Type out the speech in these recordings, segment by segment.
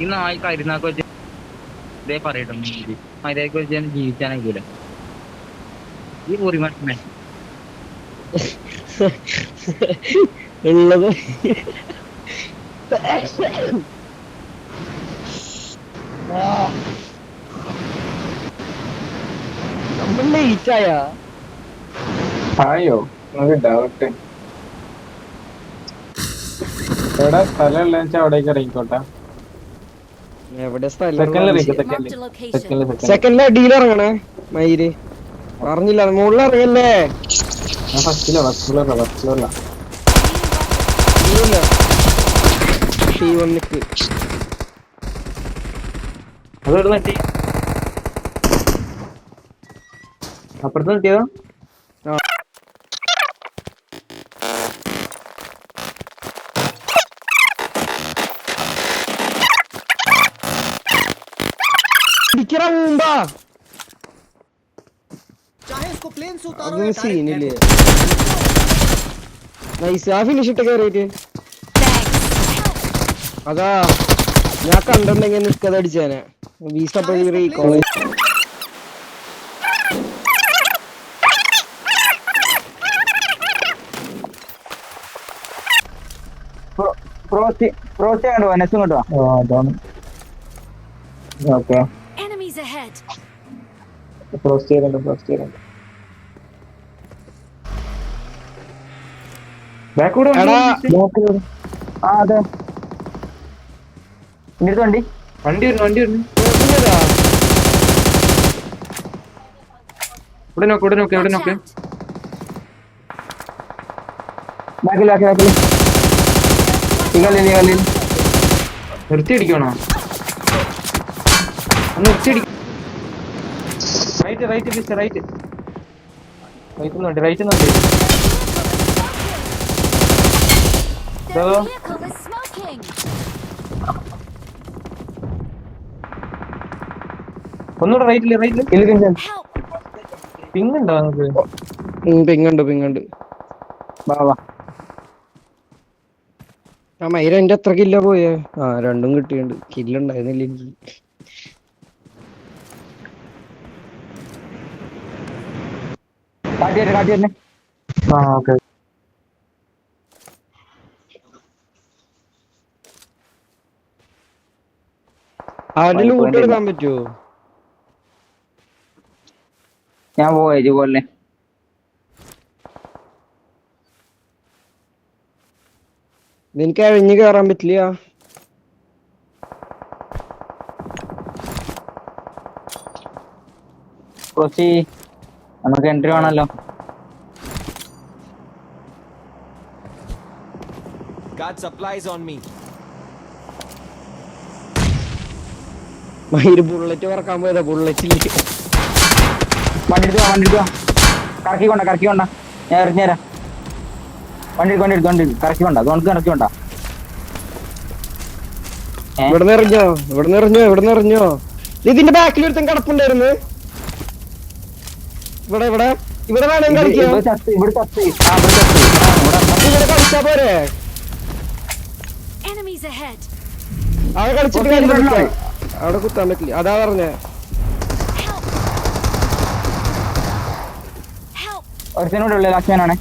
ഈ നായി കരുനാക്ക് വെച്ച് ഇതേ പറയട്ടെ മര്യാദക്ക് വെച്ച് ജീവിക്കാനായിക്കൂല ഈ പൊറി മനുഷ്യനെ ഉള്ളത് നമ്മൾ ലേറ്റായ ആയോ നമുക്ക് ഡൗട്ട് എവിടെ സ്ഥലമുള്ള അവിടേക്ക് ഇറങ്ങിക്കോട്ടെ. എവിടെ സെക്കൻഡിൽ അടിയിൽ ഇറങ്ങണേ മയില് പറഞ്ഞില്ല മുകളിൽ ഇറങ്ങല്ലേ. അതോട് നട്ടി അപ്പുറത്ത് നട്ടിയതോ സീനില്ലേ നൈസ് ആ ഫിനിഷ് ഇട്ട് കയറിയിട്ട് അതാ ഞാൻ കണ്ടിട്ടുണ്ടെങ്കിൽ നിക്കത് അടിച്ചാനെ അതെ വണ്ടി വണ്ടി വരുന്നു ഇവിടെ നോക്ക് എവിടെ നോക്ക് നിർത്തി അടിക്കണോ നിർത്തി റൈറ്റ് ഒന്നുകൂടെ റൈറ്റില് പിങ്ങുണ്ടോ നിങ്ങൾക്ക്? പിങ്ങുണ്ട് ആ മൈര എന്റെ എത്ര കില്ല പോയേ? ആ രണ്ടും കിട്ടിയുണ്ട്. കില്ലുണ്ടായിരുന്നില്ല എനിക്ക്. ആരുടെ ലൂട്ട് എടുക്കാൻ പറ്റുമോ? ഞാൻ പോയേ പോലെ നിനക്ക് അഴിഞ്ഞു കയറാൻ പറ്റില്ല. കുറച്ച് നമുക്ക് എൻട്രി വേണല്ലോ. മയില് ബുള്ളറ്റ് പറക്കാൻ പോയതാ. ബുള്ളറ്റില്ല. വണ്ടി എടുത്തോ കറക്കിക്കൊണ്ട ഞാൻ എറിഞ്ഞേരാ. വണ്ടി കറക്കിക്കൊണ്ട ഇവിടുന്ന് എറിഞ്ഞോ. ഇതിന്റെ ബാക്കിൽ ഒരുത്തൻ കിടപ്പുണ്ടായിരുന്നു. ഇവിടെ വേണം കളിക്കാം. ഇവിടെ കളിച്ചാ പോരെ. അവിടെ കളിച്ചിട്ട് അവിടെ കുത്താൻ പറ്റില്ല. അതാ പറഞ്ഞേ. ഒരുത്തനോട് ഉള്ള ലക്ഷ്യനാണ്.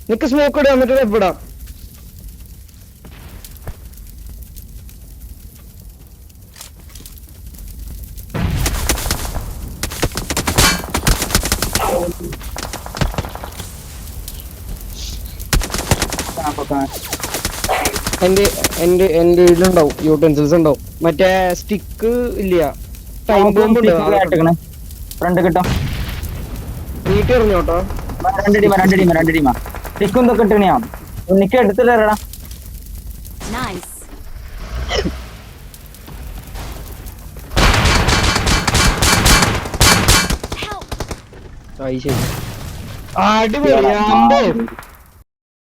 നിക്ക് സ്മോക്ക് ഇടാ എന്നിട്ട് എവിടാം. എന്റെ ഇതിലുണ്ടാവും യൂട്ടൻസിൽസ് ഉണ്ടാവും. മറ്റേ സ്റ്റിക്ക് ഇല്ല. ടൈം ബോംബ് ഉണ്ട്. ഫ്രണ്ട് കിട്ടും. നീട്ടി എറിഞ്ഞോട്ടോ. രണ്ട് ടീമാ സ്റ്റിക്കും തൊക്കെ ഇട്ടണിയാ. എനിക്ക് എടുത്തില്ലടാ. അടിപൊളി.